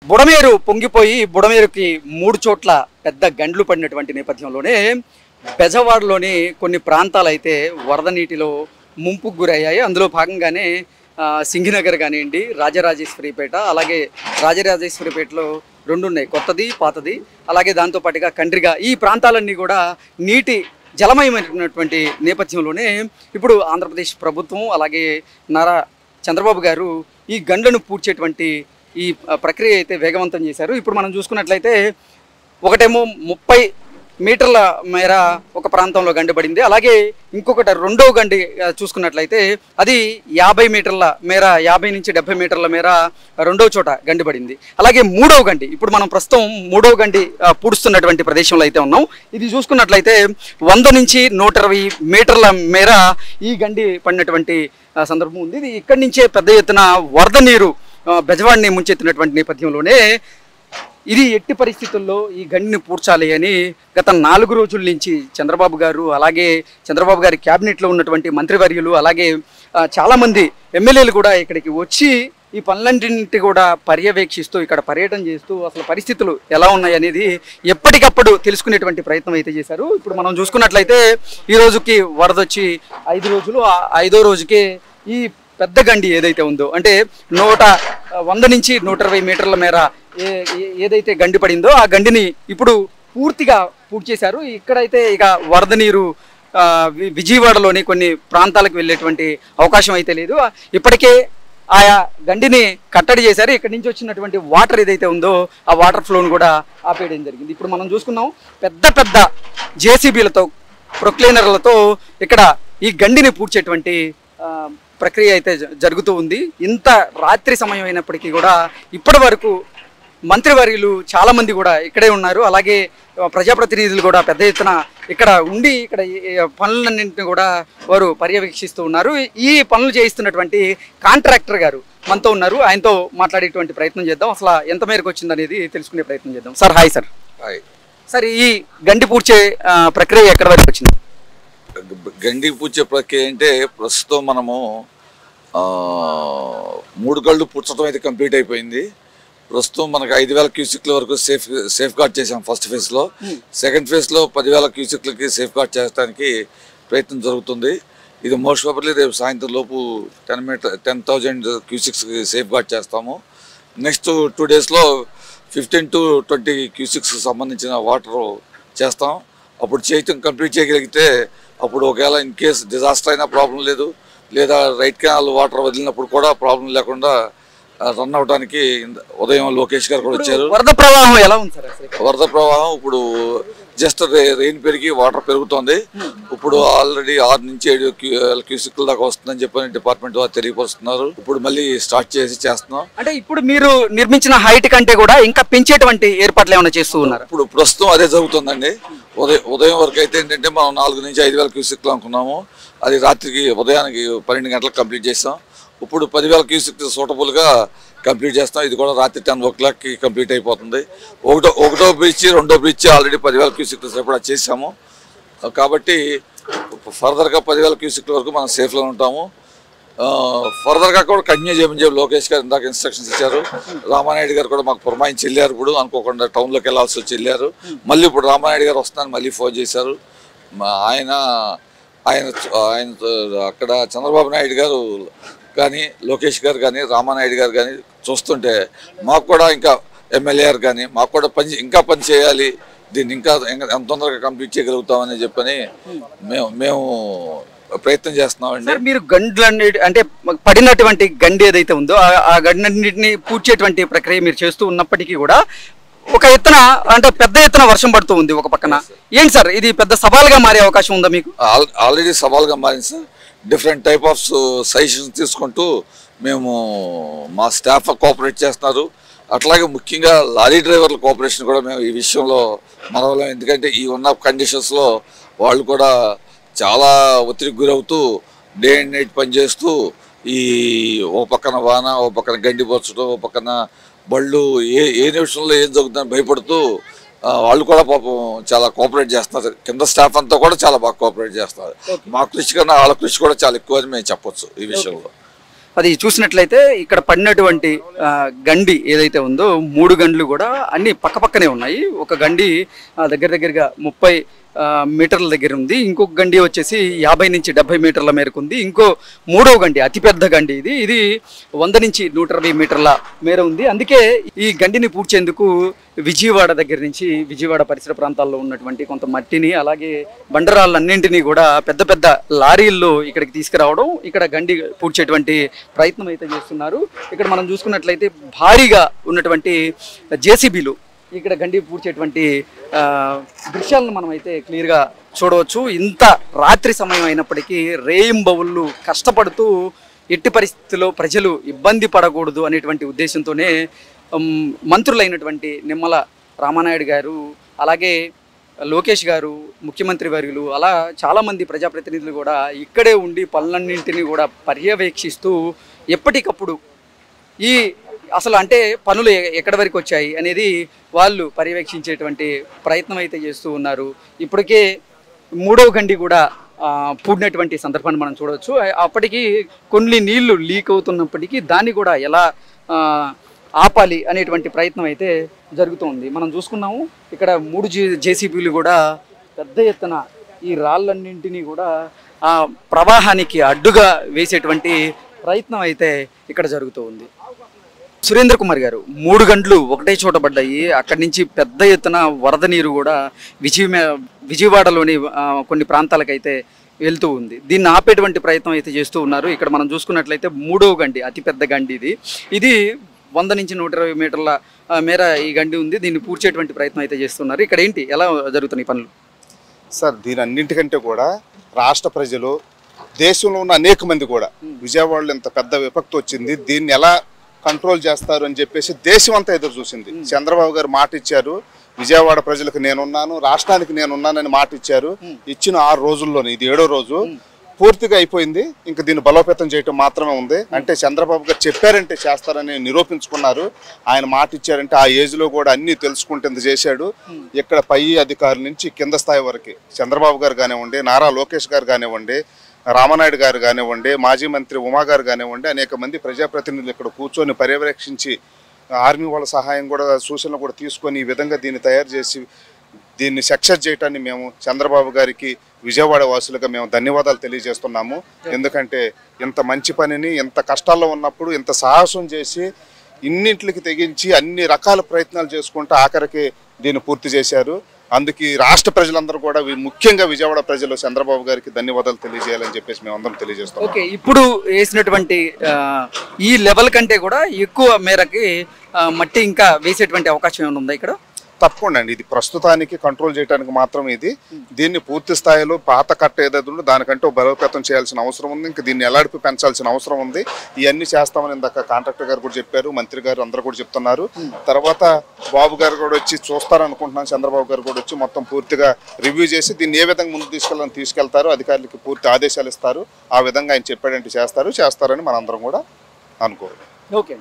బుడమేరు పొంగిపోయి బుడమేరుకి 3 చోట్ల పెద్ద గండ్లు పడినటువంటి నేపథ్యంలోనే బెజవాడలోని కొన్ని ప్రాంతాలు అయితే వరద నీటిలో ముంపుకు గురయ్యాయి. అందులో భాగంగానే సింగినగర్ కానివ్వండి, రాజరాజేశ్వరిపేట, అలాగే రాజరాజేశ్వరిపేటలో 2 ఉన్నాయి, కొత్తది పాతది, అలాగే దాంతోపాటుగా కండ్రిగా. ఈ ప్రాంతాలన్నీ కూడా నీటి జలమయమైనటువంటి నేపథ్యంలోనే ఇప్పుడు ఆంధ్రప్రదేశ్ ప్రభుత్వం అలాగే నారా చంద్రబాబు గారు ఈ గండ్లను పూడ్చేటువంటి ఈ ప్రక్రియ అయితే వేగవంతం చేశారు. ఇప్పుడు మనం చూసుకున్నట్లయితే ఒకటేమో 30 మీటర్ల మేర ఒక ప్రాంతంలో గండిపడింది. అలాగే ఇంకొకటి రెండవ గండి చూసుకున్నట్లయితే అది 50 మీటర్ల మేర, 50 నుంచి 70 మీటర్ల మేర రెండవ చోట గండిపడింది. అలాగే మూడవ గండి, ఇప్పుడు మనం ప్రస్తుతం మూడవ గండి పూడుస్తున్నటువంటి ప్రదేశంలో అయితే ఉన్నాం. ఇది చూసుకున్నట్లయితే 100 నుంచి 120 మీటర్ల మేర ఈ గండి పడినటువంటి సందర్భం ఉంది. ఇది ఇక్కడి నుంచే పెద్ద ఎత్తున వరద నీరు బెజవాడిని ముంచెత్తినటువంటి నేపథ్యంలోనే ఇది ఎట్టి పరిస్థితుల్లో ఈ గండిని పూడ్చాలి అని గత 4 రోజుల నుంచి చంద్రబాబు గారు, అలాగే చంద్రబాబు గారి క్యాబినెట్లో ఉన్నటువంటి మంత్రివర్యులు, అలాగే చాలామంది ఎమ్మెల్యేలు కూడా ఇక్కడికి వచ్చి ఈ పనులన్నింటినీ కూడా పర్యవేక్షిస్తూ ఇక్కడ పర్యటన చేస్తూ అసలు పరిస్థితులు ఎలా ఉన్నాయి అనేది ఎప్పటికప్పుడు తెలుసుకునేటువంటి ప్రయత్నం అయితే చేశారు. ఇప్పుడు మనం చూసుకున్నట్లయితే ఈ రోజుకి వరద వచ్చి 5 రోజులు, 5వ రోజుకే ఈ పెద్ద గండి ఏదైతే ఉందో, అంటే 100 నుంచి 120 మీటర్ల మేర ఏదైతే గండి పడిందో ఆ గండిని ఇప్పుడు పూర్తిగా పూర్తి చేశారు. ఇక్కడైతే ఇక వరద నీరు విజయవాడలోని కొన్ని ప్రాంతాలకు వెళ్ళేటువంటి అవకాశం అయితే లేదు. ఇప్పటికే ఆయా గండిని కట్టడి చేశారు. ఇక్కడి నుంచి వచ్చినటువంటి వాటర్ ఏదైతే ఉందో ఆ వాటర్ ఫ్లోను కూడా ఆపేయడం జరిగింది. ఇప్పుడు మనం చూసుకున్నాం పెద్ద పెద్ద జేసీబీలతో, ప్రొక్లైనర్లతో ఇక్కడ ఈ గండిని పూడ్చేటువంటి ప్రక్రియ అయితే జరుగుతూ ఉంది. ఇంత రాత్రి సమయం అయినప్పటికీ కూడా ఇప్పటి వరకు మంత్రివర్యులు చాలామంది కూడా ఇక్కడే ఉన్నారు. అలాగే ప్రజాప్రతినిధులు కూడా పెద్ద ఎత్తున ఇక్కడ ఉండి ఇక్కడ పనులన్నింటినీ కూడా వారు పర్యవేక్షిస్తూ ఉన్నారు. ఈ పనులు చేయిస్తున్నటువంటి కాంట్రాక్టర్ గారు మనతో ఉన్నారు. ఆయనతో మాట్లాడేటువంటి ప్రయత్నం చేద్దాం. అసలు ఎంత మేరకు వచ్చిందనేది తెలుసుకునే ప్రయత్నం చేద్దాం. Sir hi sir. Hi sir, ఈ గండి పూడ్చే ప్రక్రియ ఎక్కడి వరకు వచ్చింది? గండి పూడ్చే ప్రక్రియ అంటే ప్రస్తుతం మనము 3 గళ్ళు పూడ్చడం అయితే కంప్లీట్ అయిపోయింది. ప్రస్తుతం మనకు 5,000 క్యూసిక్ల వరకు సేఫ్ గార్డ్ చేసాం ఫస్ట్ ఫేజ్లో. సెకండ్ ఫేజ్లో 10,000 క్యూసిక్లకి సేఫ్ గార్డ్ చేయడానికి ప్రయత్నం జరుగుతుంది. ఇది మోస్ట్ ప్రాబబ్లీ రేపు సాయంత్రం లోపు 10,000 క్యూసిక్స్ సేఫ్ గార్డ్ చేస్తాము. నెక్స్ట్ 2 డేస్లో 15 to 20 క్యూసిక్స్కి సంబంధించిన వాటర్ చేస్తాం. అప్పుడు చేయటం కంప్లీట్ చేయగలిగితే అప్పుడు ఒకవేళ ఇన్ కేస్ డిజాస్టర్ అయినా ప్రాబ్లం లేదు, లేదా రైట్ కెనాల్ వాటర్ వదిలినప్పుడు కూడా ప్రాబ్లం లేకుండా రన్ అవడానికి ఉదయం లోకేష్ గారు కూడా వచ్చారు. వరద ప్రవాహం ఎలా ఉంది సార్? వరద ప్రవాహం ఇప్పుడు జస్ట్ రెయిన్ పెరిగి వాటర్ పెరుగుతోంది. ఇప్పుడు ఆల్రెడీ 6 నుంచి 7 క్యూసిక్ల దాకా వస్తుందని చెప్పని డిపార్ట్మెంట్ వారు తెలియపరుస్తున్నారు. ఇప్పుడు మళ్ళీ స్టార్ట్ చేస్తున్నాం. అంటే ఇప్పుడు మీరు నిర్మించిన హైట్ కంటే కూడా ఇంకా పెంచేటువంటి ఏర్పాట్లు ఏమైనా చేస్తూ ఉన్నారు? ఇప్పుడు ప్రస్తుతం అదే జరుగుతుందండి. ఉదయం వరకు అయితే ఏంటంటే మనం 4 నుంచి 5,000 క్యూసిక్లు అనుకున్నాము. అది రాత్రికి ఉదయానికి 12 గంటలకు కంప్లీట్ చేస్తాం. ఇప్పుడు 10,000 క్యూసిక్స్ సూటబుల్గా కంప్లీట్ చేస్తాం. ఇది కూడా రాత్రి 10 o'clockకి కంప్లీట్ అయిపోతుంది. ఒకటో బ్రిడ్జ్, రెండో బ్రిడ్జ్ ఆల్రెడీ 10,000 క్యూసిక్లు సరిపడా చేసాము. కాబట్టి ఫర్దర్గా 10,000 క్యూసిక్ల వరకు మనం సేఫ్లో ఉంటాము. ఫర్దర్గా కూడా కంటిన్యూ చేయమని చెప్పి లోకేష్ గారు ఇందాక ఇన్స్ట్రక్షన్స్ ఇచ్చారు. రామానాయుడు గారు కూడా మాకు పురమాయించి వెళ్ళారు. ఇప్పుడు అనుకోకుండా టౌన్లోకి వెళ్ళాల్సి వచ్చి వెళ్ళారు. మళ్ళీ ఇప్పుడు రామానాయుడు గారు వస్తానని మళ్ళీ ఫోన్ చేశారు. ఆయన అక్కడ చంద్రబాబు నాయుడు గారు కానీ, లోకేష్ గారు కానీ, రామానాయుడు గారు కానీ చూస్తుంటే మాకు కూడా ఇంకా ఎమ్మెల్యే గారు కానీ మాకు కూడా ఇంకా పని చేయాలి, దీన్ని ఇంకా ఎంత తొందరగా కంప్లీట్ చేయగలుగుతామని చెప్పని మేము ప్రయత్నం చేస్తున్నామండి. మీరు గండ్లన్నీ అంటే పడినటువంటి గండి ఏదైతే ఉందో ఆ గండిన్నింటినీ పూడ్చేటువంటి ప్రక్రియ మీరు చేస్తూ ఉన్నప్పటికీ కూడా ఒక ఎత్తున అంటే పెద్ద ఎత్తున వర్షం పడుతూ ఉంది ఒక పక్కన. ఏంటి సార్, ఇది పెద్ద సవాల్గా మారే అవకాశం ఉందా మీకు? ఆల్రెడీ సవాల్గా మారింది sir. Different type of suggestions తీసుకుంటూ మేము మా స్టాఫ్ కోఆపరేట్ చేస్తున్నారు. అట్లాగే ముఖ్యంగా లారీ డ్రైవర్ల కోఆపరేషన్ కూడా మేము ఈ విషయంలో మనవలేం. ఎందుకంటే ఈ ఉన్న కండిషన్స్లో వాళ్ళు కూడా చాలా ఒత్తిడికి గురవుతూ డే అండ్ నైట్ పనిచేస్తూ ఈ ఓ పక్కన వాన, ఓ పక్కన గండి పొరచడం, ఓ పక్కన బళ్ళు ఏ నిమిషంలో ఏం జరుగుతుందని భయపడుతూ వాళ్ళు కూడా పాపం చాలా కోఆపరేట్ చేస్తున్నారు. కింద స్టాఫ్ అంతా కూడా చాలా బాగా కోఆపరేట్ చేస్తున్నారు. మా కృషి కన్నా వాళ్ళ కృషి కూడా చాలా ఎక్కువ అని మేము చెప్పొచ్చు ఈ విషయంలో. అది చూసినట్లయితే ఇక్కడ పడినటువంటి గండి ఏదైతే ఉందో 3 గండ్లు కూడా అన్ని పక్కపక్కనే ఉన్నాయి. ఒక గండి దగ్గర దగ్గరగా 30 మీటర్ల దగ్గర ఉంది. ఇంకొక గండి వచ్చేసి 50 నుంచి 70 మీటర్ల మేరకు ఉంది. ఇంకో 3వ గండి అతిపెద్ద గండి ఇది 100 నుంచి 120 మీటర్ల మేర ఉంది. అందుకే ఈ గండిని పూడ్చేందుకు విజయవాడ దగ్గర నుంచి విజయవాడ పరిసర ప్రాంతాల్లో ఉన్నటువంటి కొంత మట్టిని అలాగే బండరాళ్ళన్నింటినీ కూడా పెద్ద పెద్ద లారీల్లో ఇక్కడికి తీసుకురావడం, ఇక్కడ గండి పూడ్చేటువంటి ప్రయత్నం అయితే చేస్తున్నారు. ఇక్కడ మనం చూసుకున్నట్లయితే భారీగా ఉన్నటువంటి జేసీబీలు ఇక్కడ గండి పూడ్చేటువంటి దృశ్యాలను మనం అయితే క్లియర్గా చూడవచ్చు. ఇంత రాత్రి సమయం అయినప్పటికీ రేయింబవుళ్ళు కష్టపడుతూ ఎట్టి పరిస్థితుల్లో ప్రజలు ఇబ్బంది పడకూడదు అనేటువంటి ఉద్దేశంతోనే మంత్రులైనటువంటి నిమ్మల రామానాయుడు గారు అలాగే లోకేష్ గారు ముఖ్యమంత్రి వర్యులు అలా చాలామంది ప్రజాప్రతినిధులు కూడా ఇక్కడే ఉండి పనులన్నింటినీ కూడా పర్యవేక్షిస్తూ ఎప్పటికప్పుడు ఈ అసలు అంటే పనులు ఎక్కడి వరకు వచ్చాయి అనేది వాళ్ళు పర్యవేక్షించేటువంటి ప్రయత్నం అయితే చేస్తూ ఉన్నారు. ఇప్పటికే 3వ గండి కూడా పూడినటువంటి సందర్భాన్ని మనం చూడవచ్చు. అప్పటికి కొన్ని నీళ్లు లీక్ అవుతున్నప్పటికీ దాన్ని కూడా ఎలా ఆపాలి అనేటువంటి ప్రయత్నం అయితే జరుగుతుంది. మనం చూసుకున్నాము ఇక్కడ 3 జేసీబీలు కూడా పెద్ద ఎత్తున ఈ రాళ్ళన్నింటినీ కూడా ఆ ప్రవాహానికి అడ్డుగా వేసేటువంటి ప్రయత్నం అయితే ఇక్కడ జరుగుతూ ఉంది. సురేంద్ర కుమార్ గారు 3 గంటలు ఒకటే చోట పడ్డాయి. అక్కడి నుంచి పెద్ద ఎత్తున వరద నీరు కూడా విజయవాడలోని కొన్ని ప్రాంతాలకైతే వెళ్తూ ఉంది. దీన్ని ఆపేటువంటి ప్రయత్నం అయితే చేస్తూ ఉన్నారు. ఇక్కడ మనం చూసుకున్నట్లయితే 3వ గండి అతిపెద్ద గండి ఇది 100 నుంచి 120 మీటర్ల మేర ఈ గండి ఉంది. దీన్ని పూడ్చేటువంటి ప్రయత్నం అయితే చేస్తున్నారు. ఇక్కడ ఏంటి ఎలా జరుగుతున్నాయి పనులు? సార్ దీని అన్నింటికంటే కూడా రాష్ట్ర ప్రజలు దేశంలో ఉన్న అనేక మంది కూడా విజయవాడలో ఇంత పెద్ద విపత్తు వచ్చింది, దీన్ని ఎలా కంట్రోల్ చేస్తారు అని చెప్పేసి దేశం అంతా ఎదురు చూసింది. చంద్రబాబు గారు మాట ఇచ్చారు, విజయవాడ ప్రజలకు నేనున్నాను, రాష్ట్రానికి నేనున్నానని మాట ఇచ్చారు. ఇచ్చిన 6 రోజుల్లోనే ఇది 7వ రోజు పూర్తిగా అయిపోయింది. ఇంకా దీన్ని బలోపేతం చేయటం మాత్రమే ఉంది. అంటే చంద్రబాబు గారు చెప్పారంటే చేస్తారని నిరూపించుకున్నారు. ఆయన మాట ఇచ్చారంటే ఆ ఏజ్లో కూడా అన్నీ తెలుసుకుంటే ఇంత చేశాడు. ఇక్కడ పై అధికారుల నుంచి కింద స్థాయి వరకు చంద్రబాబు గారు కానివ్వండి, నారా లోకేష్ గారు కానివ్వండి, రామనాయుడు గారు కానివ్వండి, మాజీ మంత్రి ఉమా గారు కానివ్వండి, అనేక మంది ప్రజాప్రతినిధులు ఇక్కడ కూర్చొని పర్యవేక్షించి ఆర్మీ వాళ్ళ సహాయం కూడా సూచనలు కూడా తీసుకొని ఈ విధంగా దీన్ని తయారు చేసి దీన్ని సక్సెస్ చేయటాన్ని మేము చంద్రబాబు గారికి విజయవాడ వాసులుగా మేము ధన్యవాదాలు తెలియజేస్తున్నాము. ఎందుకంటే ఇంత మంచి పనిని ఇంత కష్టాల్లో ఉన్నప్పుడు ఇంత సాహసం చేసి ఇన్నింటికి తెగించి అన్ని రకాల ప్రయత్నాలు చేసుకుంటూ ఆఖరికి దీన్ని పూర్తి చేశారు. అందుకే రాష్ట్ర ప్రజలందరూ కూడా ముఖ్యంగా విజయవాడ ప్రజలు చంద్రబాబు గారికి ధన్యవాదాలు తెలియజేయాలని చెప్పేసి మేము అందరం తెలియజేస్తాం. ఓకే, ఇప్పుడు వేసినటువంటి ఈ లెవెల్ కంటే కూడా ఎక్కువ మేరకి మట్టి ఇంకా వేసేటువంటి అవకాశం ఏమైనా ఉందా ఇక్కడ? తప్పకుండా అండి. ఇది ప్రస్తుతానికి కంట్రోల్ చేయడానికి మాత్రం ఇది. దీన్ని పూర్తి స్థాయిలో పాత కట్ట ఏదైతే ఉందో దానికంటే బలోపేతం చేయాల్సిన అవసరం ఉంది. ఇంకా దీన్ని ఎలాడిపి పెంచాల్సిన అవసరం ఉంది. ఇవన్నీ చేస్తామని ఇందాక కాంట్రాక్టర్ గారు కూడా చెప్పారు, మంత్రి గారు అందరూ కూడా చెప్తున్నారు. తర్వాత బాబు గారు కూడా వచ్చి చూస్తారనుకుంటున్నాను. చంద్రబాబు గారు కూడా వచ్చి మొత్తం పూర్తిగా రివ్యూ చేసి దీన్ని ఏ విధంగా ముందు తీసుకెళ్తారు, అధికారులకి పూర్తి ఆదేశాలు ఇస్తారు. ఆ విధంగా ఆయన చెప్పాడంటే చేస్తారని మనందరం కూడా అనుకోవాలి. ఓకే.